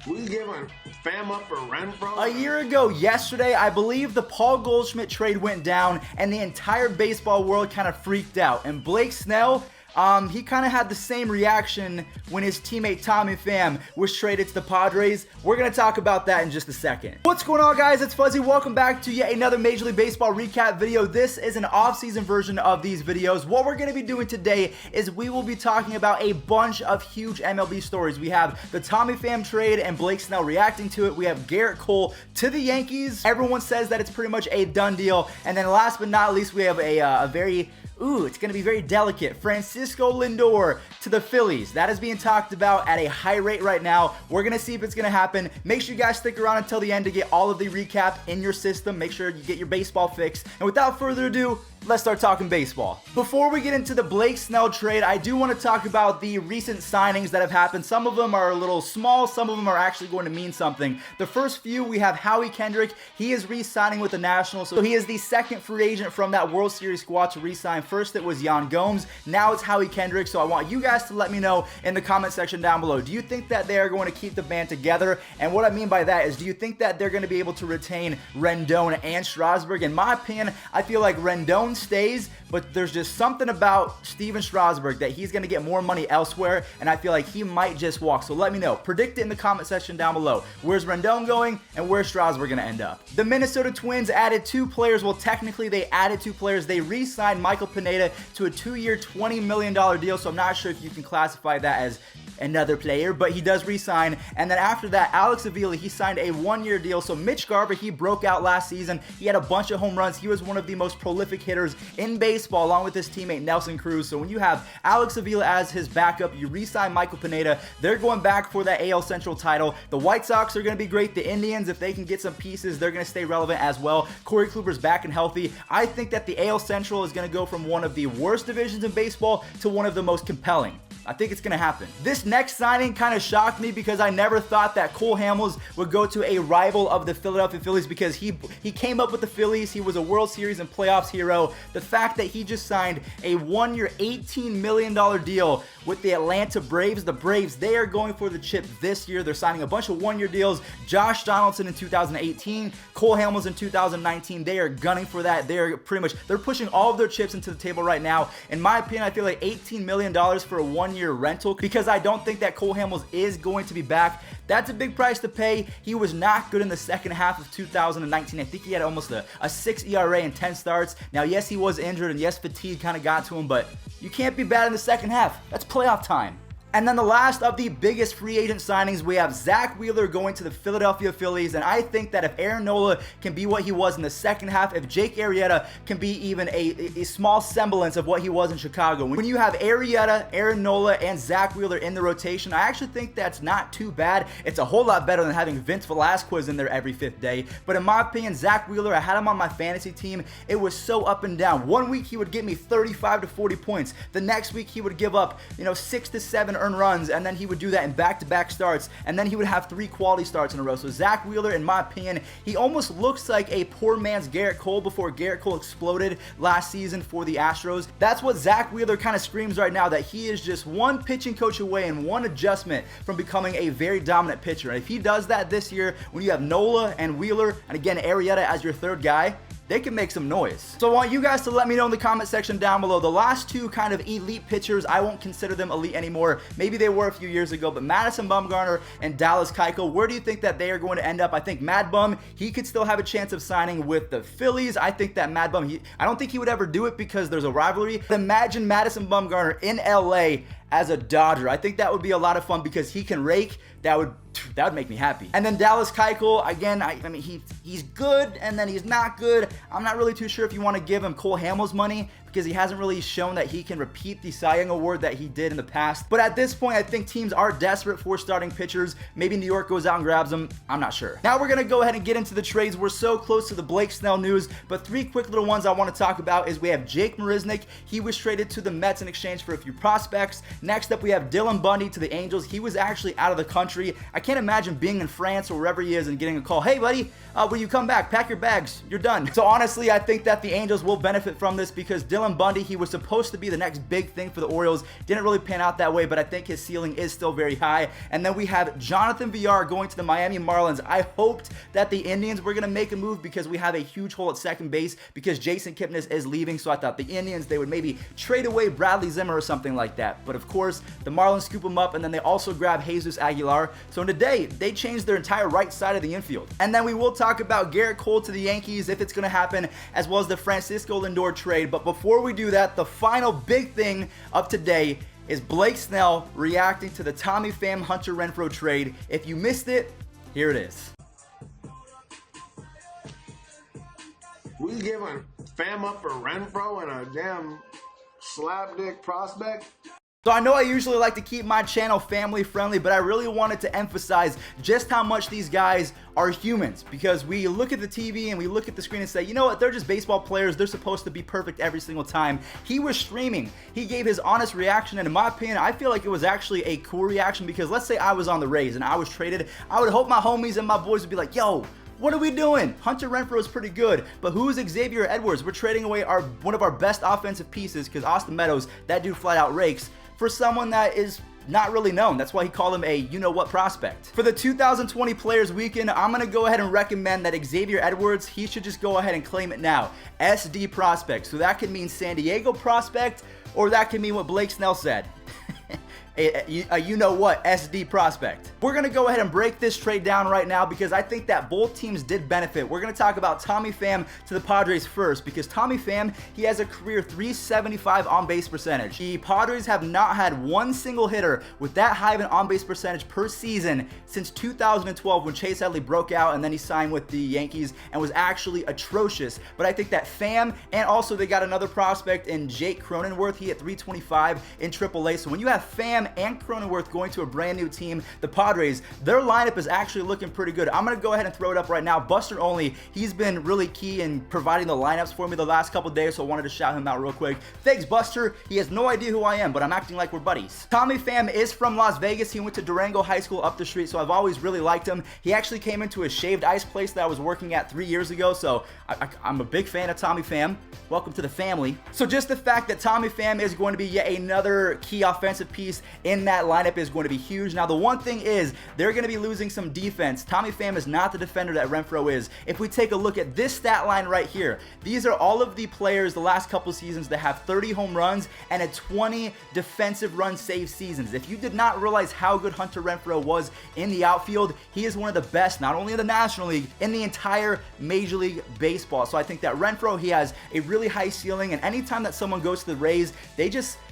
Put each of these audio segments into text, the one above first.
We giving Pham up for Renfroe? A year ago yesterday, I believe the Paul Goldschmidt trade went down and the entire baseball world kind of freaked out. And Blake Snell, he kind of had the same reaction when his teammate Tommy Pham was traded to the Padres. We're going to talk about that in just a second. What's going on, guys? It's Fuzzy. Welcome back to yet another Major League Baseball recap video. This is an off-season version of these videos. What we're going to be doing today is we will be talking about a bunch of huge MLB stories. We have the Tommy Pham trade and Blake Snell reacting to it. We have Gerrit Cole to the Yankees. Everyone says that it's pretty much a done deal. And then last but not least, we have a very... it's going to be very delicate. Francisco Lindor to the Phillies. That is being talked about at a high rate right now. We're going to see if it's going to happen. Make sure you guys stick around until the end to get all of the recap in your system. Make sure you get your baseball fix. And without further ado, let's start talking baseball. Before we get into the Blake Snell trade, I do want to talk about the recent signings that have happened. Some of them are a little small. Some of them are actually going to mean something. The first few, we have Howie Kendrick. He is re-signing with the Nationals. So he is the second free agent from that World Series squad to re-sign. First, it was Yan Gomes. Now it's Howie Kendrick. So I want you guys to let me know in the comment section down below. Do you think that they are going to keep the band together? And what I mean by that is, do you think that they're going to be able to retain Rendon and Strasburg? In my opinion, I feel like Rendon stays, but there's just something about Steven Strasburg that he's going to get more money elsewhere, and I feel like he might just walk. So let me know. Predict it in the comment section down below. Where's Rendon going, and where's Strasburg going to end up? The Minnesota Twins added two players. Well, technically, they added two players. They re-signed Michael Pineda to a 2-year, $20 million deal, so I'm not sure if you can classify that as another player, but he does re-sign. And then after that, Alex Avila, he signed a 1-year deal. So Mitch Garver, he broke out last season. He had a bunch of home runs. He was one of the most prolific hitters in baseball, along with his teammate Nelson Cruz. So when you have Alex Avila as his backup, you re-sign Michael Pineda. They're going back for that AL Central title. The White Sox are going to be great. The Indians, if they can get some pieces, they're going to stay relevant as well. Corey Kluber's back and healthy. I think that the AL Central is going to go from one of the worst divisions in baseball to one of the most compelling. I think it's going to happen. This next signing kind of shocked me because I never thought that Cole Hamels would go to a rival of the Philadelphia Phillies, because he came up with the Phillies. He was a World Series and playoffs hero. The fact that he just signed a 1-year, $18 million deal with the Atlanta Braves. The Braves, they are going for the chip this year. They're signing a bunch of 1-year deals. Josh Donaldson in 2018, Cole Hamels in 2019. They are gunning for that. They're pushing all of their chips into the table right now. In my opinion, I feel like $18 million for a 1-year rental, because I don't think that Cole Hamels is going to be back. That's a big price to pay. He was not good in the second half of 2019. I think he had almost a 6 ERA and 10 starts. Now, yes, he was injured, and yes, fatigue kind of got to him, but you can't be bad in the second half. That's playoff time. And then the last of the biggest free agent signings, we have Zach Wheeler going to the Philadelphia Phillies. And I think that if Aaron Nola can be what he was in the second half, if Jake Arrieta can be even a small semblance of what he was in Chicago, when you have Arrieta, Aaron Nola, and Zach Wheeler in the rotation, I actually think that's not too bad. It's a whole lot better than having Vince Velasquez in there every 5th day. But in my opinion, Zach Wheeler, I had him on my fantasy team. It was so up and down. One week he would get me 35 to 40 points. The next week he would give up, 6 to 7 earned runs, and then he would do that in back-to-back starts, and then he would have 3 quality starts in a row. So Zach Wheeler, in my opinion, he almost looks like a poor man's Gerrit Cole before Gerrit Cole exploded last season for the Astros. That's what Zach Wheeler kind of screams right now, that he is just one pitching coach away and one adjustment from becoming a very dominant pitcher. And if he does that this year, when you have Nola and Wheeler, and again, Arrieta as your third guy, they can make some noise. So I want you guys to let me know in the comment section down below. The last two kind of elite pitchers, I won't consider them elite anymore. Maybe they were a few years ago, but Madison Bumgarner and Dallas Keuchel, where do you think that they are going to end up? I think Mad Bum, he could still have a chance of signing with the Phillies. I think that Mad Bum, I don't think he would ever do it because there's a rivalry. But imagine Madison Bumgarner in LA as a Dodger. I think that would be a lot of fun because he can rake. That would make me happy. And then Dallas Keuchel, again, I mean, he's good, and then he's not good. I'm not really too sure if you want to give him Cole Hamels money, because he hasn't really shown that he can repeat the Cy Young Award that he did in the past. But at this point, I think teams are desperate for starting pitchers. Maybe New York goes out and grabs them. I'm not sure. Now we're going to go ahead and get into the trades. We're so close to the Blake Snell news, but 3 quick little ones I want to talk about is we have Jake Marisnick. He was traded to the Mets in exchange for a few prospects. Next up, we have Dylan Bundy to the Angels. He was actually out of the country. I can't imagine being in France or wherever he is and getting a call, hey buddy, will you come back? Pack your bags. You're done. So honestly, I think that the Angels will benefit from this because Dylan Dylan Bundy, he was supposed to be the next big thing for the Orioles. Didn't really pan out that way, but I think his ceiling is still very high. And then we have Jonathan Villar going to the Miami Marlins. I hoped that the Indians were going to make a move because we have a huge hole at second base because Jason Kipnis is leaving. So I thought the Indians, they would maybe trade away Bradley Zimmer or something like that. But of course, the Marlins scoop him up, and then they also grab Jesus Aguilar. So today, they changed their entire right side of the infield. And then we will talk about Gerrit Cole to the Yankees, if it's going to happen, as well as the Francisco Lindor trade. But before we do that, the final big thing of today is Blake Snell reacting to the Tommy Pham Hunter Renfroe trade. If you missed it, here it is. We giving Pham up for Renfroe and a damn slapdick prospect? So I know I usually like to keep my channel family friendly, but I really wanted to emphasize just how much these guys are humans, because we look at the TV and we look at the screen and say, you know what, they're just baseball players, they're supposed to be perfect every single time. He was streaming, he gave his honest reaction, and in my opinion, I feel like it was actually a cool reaction, because let's say I was on the Rays and I was traded, I would hope my homies and my boys would be like, yo, what are we doing? Hunter Renfroe is pretty good, but who is Xavier Edwards? We're trading away one of our best offensive pieces, because Austin Meadows, that dude flat out rakes, for someone that is not really known. That's why he called him a you-know-what prospect. For the 2020 Players Weekend, I'm going to go ahead and recommend that Xavier Edwards, he should just go ahead and claim it now. SD prospect. So that could mean San Diego prospect, or that could mean what Blake Snell said. You-know-what SD prospect. We're going to go ahead and break this trade down right now, because I think that both teams did benefit. We're going to talk about Tommy Pham to the Padres first, because Tommy Pham, he has a career .375 on-base percentage. The Padres have not had one single hitter with that high of an on-base percentage per season since 2012, when Chase Headley broke out and then he signed with the Yankees and was actually atrocious. But I think that Pham, and also they got another prospect in Jake Cronenworth, he hit .325 in AAA. So when you have Pham and Cronenworth going to a brand new team, the Padres, their lineup is actually looking pretty good. I'm going to go ahead and throw it up right now. Buster Olney, he's been really key in providing the lineups for me the last couple days, so I wanted to shout him out real quick. Thanks, Buster. He has no idea who I am, but I'm acting like we're buddies. Tommy Pham is from Las Vegas. He went to Durango High School up the street, so I've always really liked him. He actually came into a shaved ice place that I was working at 3 years ago, so I'm a big fan of Tommy Pham. Welcome to the family. So just the fact that Tommy Pham is going to be yet another key offensive piece in that lineup is going to be huge. Now, the one thing is, they're going to be losing some defense. Tommy Pham is not the defender that Renfroe is. If we take a look at this stat line right here, these are all of the players the last couple seasons that have 30 home runs and a 20 defensive run save seasons. If you did not realize how good Hunter Renfroe was in the outfield, he is one of the best, not only in the National League, in the entire Major League Baseball. So I think that Renfroe, he has a really high ceiling, and anytime that someone goes to the Rays,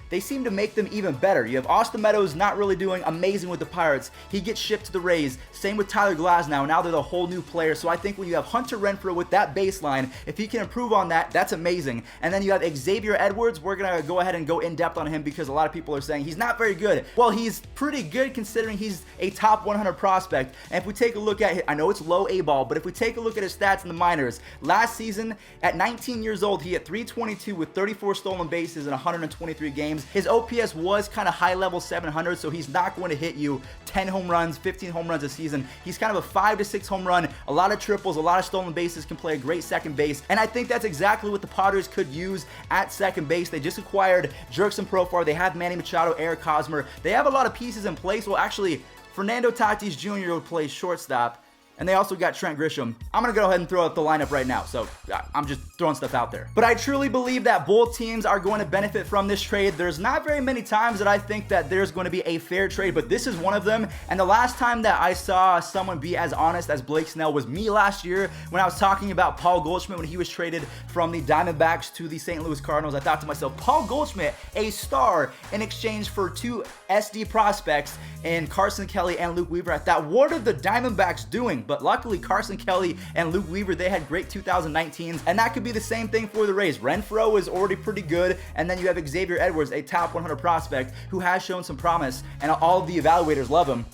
they seem to make them even better. You have Austin Meadows not really doing amazing with the Pirates. He gets shipped to the Rays. Same with Tyler Glasnow. Now they're the whole new player. So I think when you have Hunter Renfroe with that baseline, if he can improve on that, that's amazing. And then you have Xavier Edwards. We're going to go ahead and go in depth on him, because a lot of people are saying he's not very good. Well, he's pretty good considering he's a top 100 prospect. And if we take a look at, I know it's low A ball, but if we take a look at his stats in the minors, last season at 19 years old, he hit .322 with 34 stolen bases in 123 games. His OPS was kind of high level 700, so he's not going to hit you 10 home runs, 15 home runs a season. He's kind of a 5 to 6 home run, a lot of triples, a lot of stolen bases, can play a great second base, and I think that's exactly what the Padres could use at second base. They just acquired Jerkson Profar, they have Manny Machado, Eric Hosmer, they have a lot of pieces in place. Well, actually, Fernando Tatis Jr. would play shortstop, and they also got Trent Grisham. I'm going to go ahead and throw out the lineup right now, so I'm just throwing stuff out there. But I truly believe that both teams are going to benefit from this trade. There's not very many times that I think that there's going to be a fair trade, but this is one of them. And the last time that I saw someone be as honest as Blake Snell was me last year, when I was talking about Paul Goldschmidt when he was traded from the Diamondbacks to the St. Louis Cardinals. I thought to myself, Paul Goldschmidt, a star, in exchange for 2 SD prospects in Carson Kelly and Luke Weaver. I thought, what are the Diamondbacks doing? But luckily, Carson Kelly and Luke Weaver, they had great 2019s, and that could be the same thing for the Rays. Renfroe is already pretty good, and then you have Xavier Edwards, a top 100 prospect who has shown some promise, and all of the evaluators love him.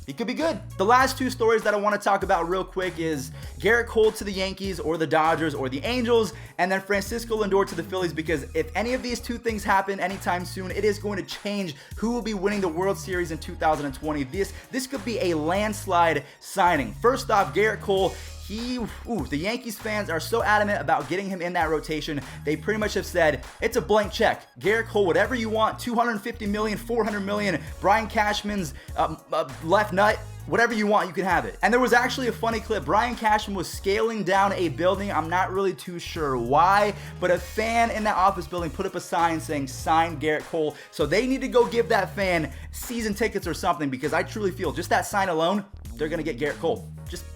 He could be good. The last two stories that I want to talk about real quick is Gerrit Cole to the Yankees or the Dodgers or the Angels, and then Francisco Lindor to the Phillies, because if any of these two things happen anytime soon, it is going to change who will be winning the World Series in 2020. This could be a landslide signing. First off, Gerrit Cole, the Yankees fans are so adamant about getting him in that rotation. They pretty much have said, it's a blank check. Gerrit Cole, whatever you want, $250 million, $400 million, Brian Cashman's left nut, whatever you want, you can have it. And there was actually a funny clip. Brian Cashman was scaling down a building. I'm not really too sure why, but a fan in that office building put up a sign saying, sign Gerrit Cole. So they need to go give that fan season tickets or something, because I truly feel just that sign alone, they're going to get Gerrit Cole.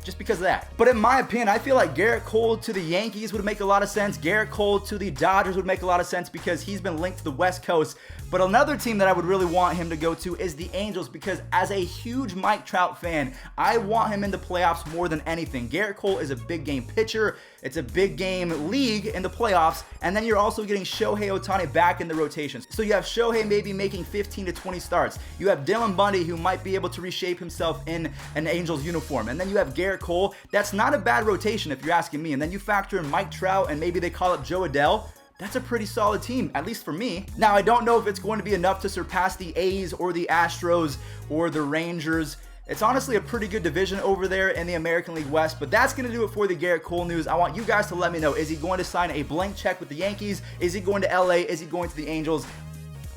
Just because of that. But in my opinion, I feel like Gerrit Cole to the Yankees would make a lot of sense. Gerrit Cole to the Dodgers would make a lot of sense because he's been linked to the West Coast. But another team that I would really want him to go to is the Angels, because as a huge Mike Trout fan, I want him in the playoffs more than anything. Gerrit Cole is a big game pitcher. It's a big game league in the playoffs. And then you're also getting Shohei Ohtani back in the rotations. So you have Shohei maybe making 15 to 20 starts. You have Dylan Bundy, who might be able to reshape himself in an Angels uniform. And then you have Gerrit Cole. That's not a bad rotation if you're asking me. And then you factor in Mike Trout and maybe they call up Joe Adele. That's a pretty solid team, at least for me. Now, I don't know if it's going to be enough to surpass the A's or the Astros or the Rangers. It's honestly a pretty good division over there in the American League West, but that's going to do it for the Gerrit Cole news. I want you guys to let me know, is he going to sign a blank check with the Yankees? Is he going to LA? Is he going to the Angels?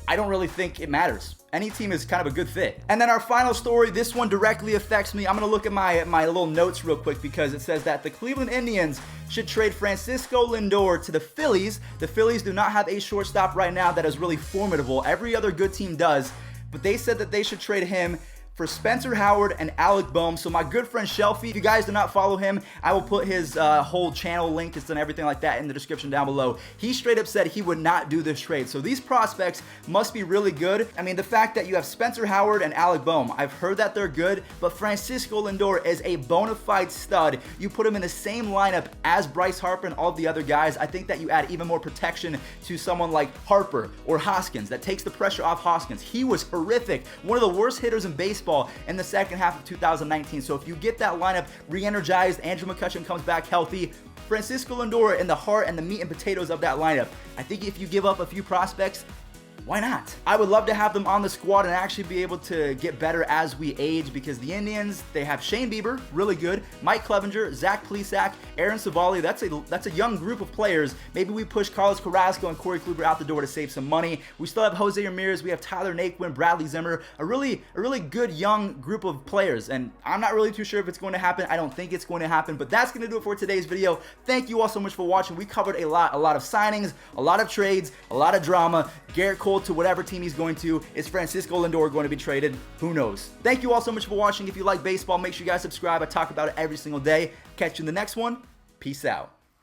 I don't really think it matters. Any team is kind of a good fit. And then our final story, this one directly affects me. I'm going to look at my little notes real quick, because it says that the Cleveland Indians should trade Francisco Lindor to the Phillies. The Phillies do not have a shortstop right now that is really formidable. Every other good team does, but they said that they should trade him for Spencer Howard and Alec Bohm. So my good friend Shelfie, if you guys do not follow him, I will put his whole channel link and everything like that in the description down below. He straight up said he would not do this trade. So these prospects must be really good. I mean, the fact that you have Spencer Howard and Alec Bohm, I've heard that they're good, but Francisco Lindor is a bona fide stud. You put him in the same lineup as Bryce Harper and all the other guys, I think that you add even more protection to someone like Harper or Hoskins. That takes the pressure off Hoskins. He was horrific. One of the worst hitters in baseball in the second half of 2019. So if you get that lineup re-energized, Andrew McCutchen comes back healthy, Francisco Lindor in the heart and the meat and potatoes of that lineup, I think if you give up a few prospects, why not? I would love to have them on the squad and actually be able to get better as we age, because the Indians, they have Shane Bieber, really good, Mike Clevenger, Zach Plesac, Aaron Savali. That's a young group of players. Maybe we push Carlos Carrasco and Corey Kluber out the door to save some money. We still have Jose Ramirez, we have Tyler Naquin, Bradley Zimmer, a really good young group of players, and I'm not really too sure if it's going to happen. I don't think it's going to happen, but that's going to do it for today's video. Thank you all so much for watching. We covered a lot of signings, a lot of trades, a lot of drama. Gerrit Cole to whatever team he's going to. Is Francisco Lindor going to be traded? Who knows? Thank you all so much for watching. If you like baseball, make sure you guys subscribe. I talk about it every single day. Catch you in the next one. Peace out.